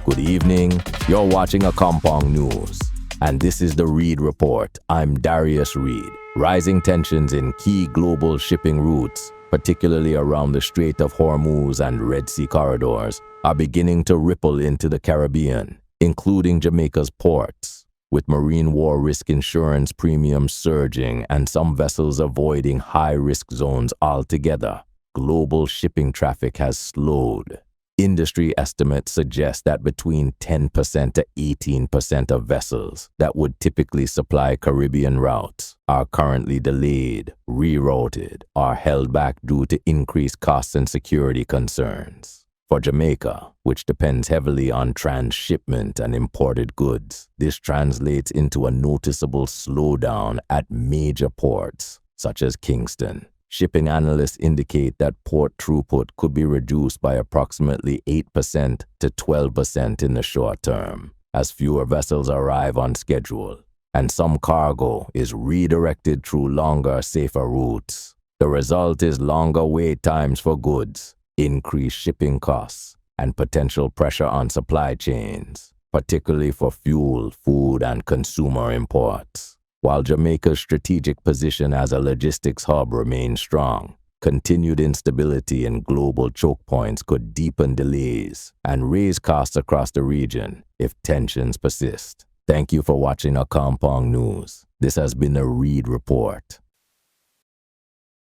Good evening. You're watching a Compound News, and this is the Reid Report. I'm Darius Reid. Rising tensions in key global shipping routes, particularly around the Strait of Hormuz and Red Sea corridors, are beginning to ripple into the Caribbean, including Jamaica's ports, with marine war risk insurance premiums surging and some vessels avoiding high-risk zones altogether. Global shipping traffic has slowed. Industry estimates suggest that between 10% to 18% of vessels that would typically supply Caribbean routes are currently delayed, rerouted, or held back due to increased costs and security concerns. For Jamaica, which depends heavily on transshipment and imported goods, this translates into a noticeable slowdown at major ports, such as Kingston. Shipping analysts indicate that port throughput could be reduced by approximately 8% to 12% in the short term, as fewer vessels arrive on schedule, and some cargo is redirected through longer, safer routes. The result is longer wait times for goods, increased shipping costs, and potential pressure on supply chains, particularly for fuel, food, and consumer imports. While Jamaica's strategic position as a logistics hub remains strong, continued instability in global choke points could deepen delays and raise costs across the region if tensions persist. Thank you for watching our Compound News. This has been the Reid Report.